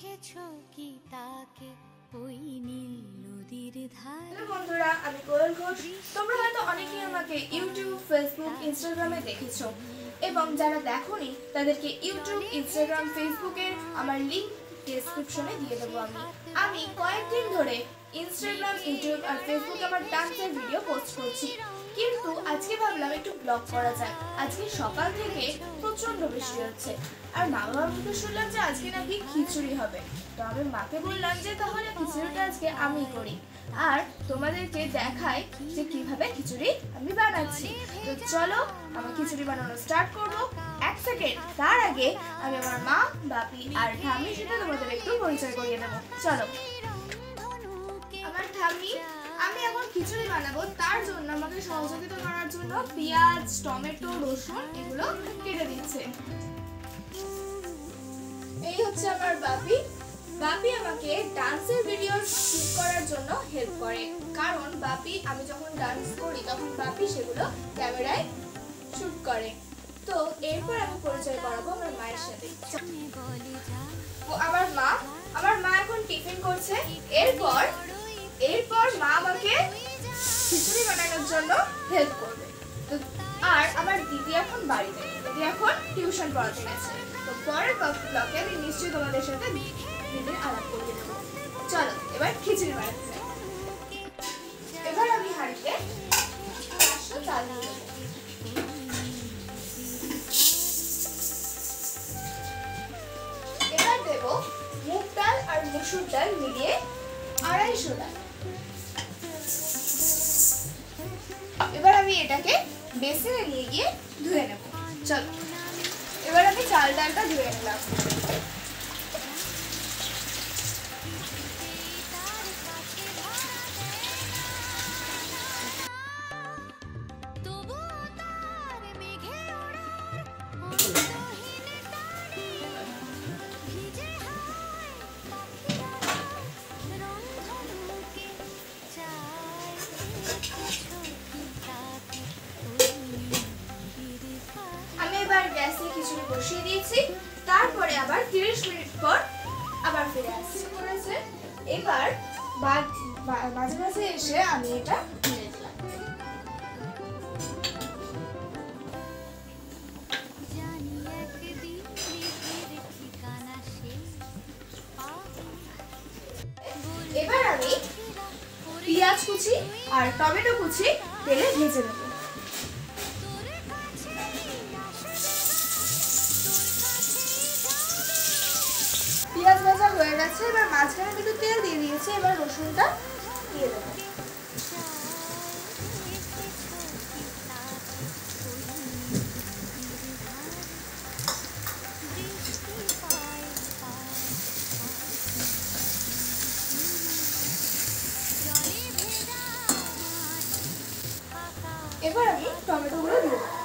Hello বন্ধুরা, আমি কোয়েল ঘোষ। তোমরা হয়তো অনেকেই আমাকে ইউটিউব, ফেসবুক, ইনস্টাগ্রামে দেখেছো এবং যারা দেখোনি তাদেরকে ইউটিউব, ইনস্টাগ্রাম, ফেসবুকের আমার লিংক ডেসক্রিপশনে দিয়ে দেবো। আমি কয়েকদিন ধরে ইনস্টাগ্রাম, ইউটিউব আর ফেসবুকে আমার ডান্সের ভিডিও পোস্ট করছি, কিন্তু আজকে ভাবলাম একটু ব্লগ করা যায়। আজকে সকাল থেকে প্রচন্ড বৃষ্টি হচ্ছে আর মা বাবার মুখে শুনলাম যে আজকে নাকি খিচুড়ি হবে। তো আমি মাকে বললাম যে তাহলে খিচুড়িটা আজকে আমি করি আর তোমাদেরকে দেখাই যে কিভাবে খিচুড়ি আমি বানাচ্ছি। তো চলো আমি খিচুড়ি বানানো স্টার্ট করবো। এক সেকেন্ড, তার আগে আমি আমার মা, বাপি আর ঠাম্মির সাথে তোমাদের একটু পরিচয় করিয়ে দেবো। চলো, আমার ঠাম্মি আমি এখন খিচুড়ি বানাবো, তার জন্য আমাকে সহযোগিতা করার জন্য পেঁয়াজ, টমেটো, রসুন এগুলো কেটে দিচ্ছে। এই হচ্ছে আমার বাপি। বাপি আমাকে ডান্সের ভিডিও শুট করার জন্য হেল্প করে, কারণ বাপি আমি যখন ডান্স করি তখন বাপি সেগুলো ক্যামেরায় শুট করে। তো এরপর আমি পরিচয় করাবো আমার মায়ের সাথে। আমার মা এখন টিফিন করছে। এরপর মা আমাকে খিচুড়ি বানানোর জন্য হেল্প করবে। তো আর আমার দিদি এখন বাড়িতে, দিদি এখন টিউশন পড়াতে গেছে। তো পরের ব্লগে আমি নিশ্চয়ই তোমাদের সাথে দিদির আলাপ করিয়ে দেবো। চলো এবার খিচুড়ি বানাতে যাই। এবার আমি হাঁড়িতে 500 চাল দিয়ে দেবো। এবার দেব মুগ ডাল আর মসুর ডাল মিলিয়ে 250 ডাল। এবার আমি এটাকে বেসিনে নিয়ে গিয়ে ধুয়ে নেব। চলো এবার আমি চাল ডালটা ধুয়ে নিলাম। আমি এবার গ্যাসে খিচুড়ি বসিয়ে দিয়েছি, তারপরে আবার 30 মিনিট পর আবার ফিরে আসছি। এবার মাঝে মাঝে এসে আমি এটা নেড়ে দিলাম। এবার আমি পেঁয়াজ কুচি আর টমেটো কুচি তেলে ভেজে নেব। পেঁয়াজ ভাজা হয়ে গেছে, এবার মাঝখানে একটু তেল দিয়ে দিয়েছি। এবার রসুনটা দিয়ে দেবো। এবার আমি টমেটোগুলো দিয়ে দেবো।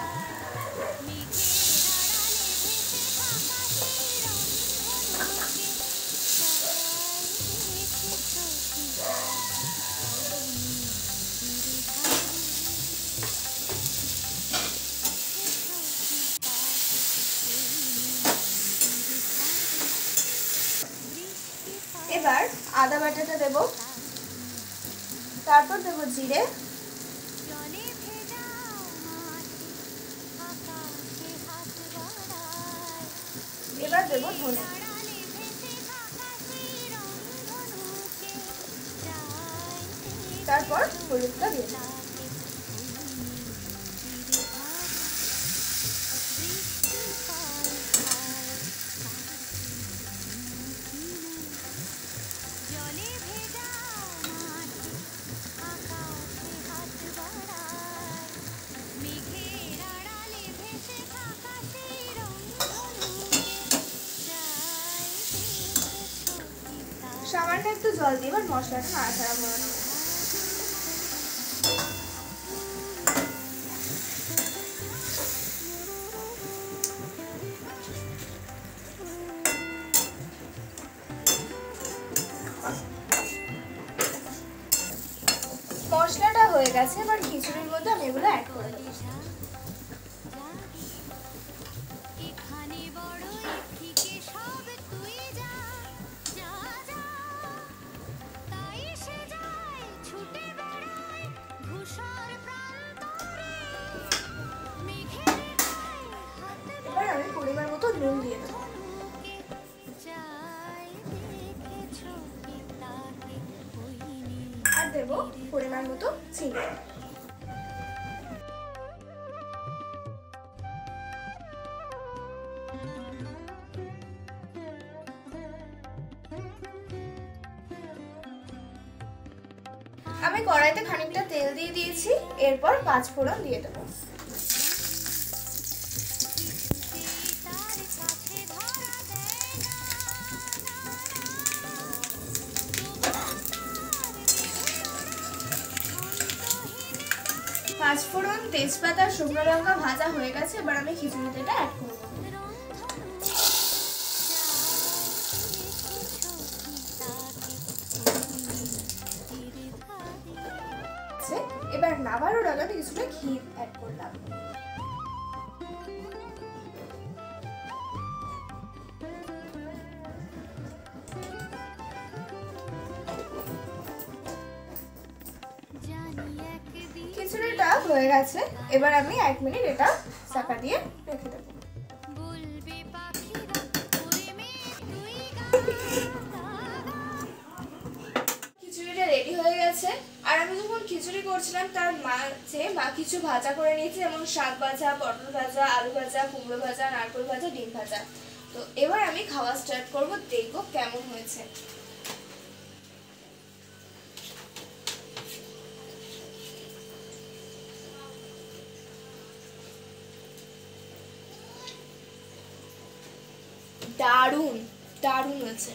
এবার আদা বাটাটা দেব, তারপর দেব জিরে, এবার দেব ধনে, তারপর হলুদটা দিয়ে দেব। সামান্য একটু জল দিয়ে এবার মশলাটা নাড়াচাড়া করে নেব। মশলাটা হয়ে গেছে, এবার খিচুড়ির মধ্যে আমি এগুলো অ্যাড করে দেবো। দেব পরিমাণ মতো চিনি। আমি কড়াইতে খানিকটা তেল দিয়ে দিয়েছি, এরপর 5 ফোড়ন দিয়ে দেবো। পাঁচফোড়ন, তেজপাতা, শুকনো লঙ্কা ভাজা হয়ে গেছে, এবার আমি খিচুড়ি তেলটা অ্যাড করব। এবার নামানোর আগে আমি কিছুটা ঘি অ্যাড করলাম। খিচুড়িটা হয়ে গেছে, এবার আমি 1 মিনিট এটা চাপা দিয়ে রেখে দেবো। খিচুড়িটা রেডি হয়ে গেছে। আর আমি যখন খিচুড়ি করছিলাম তার মাঝে মা কিছু ভাজা করে নিয়েছি, যেমন শাক ভাজা, পটল ভাজা, আলু ভাজা, কুমড়ো ভাজা, নারকেল ভাজা, ডিম ভাজা। তো এবার আমি খাওয়া স্টার্ট করব, দেখবো কেমন হয়েছে। দারুণ দারুণ হয়েছে।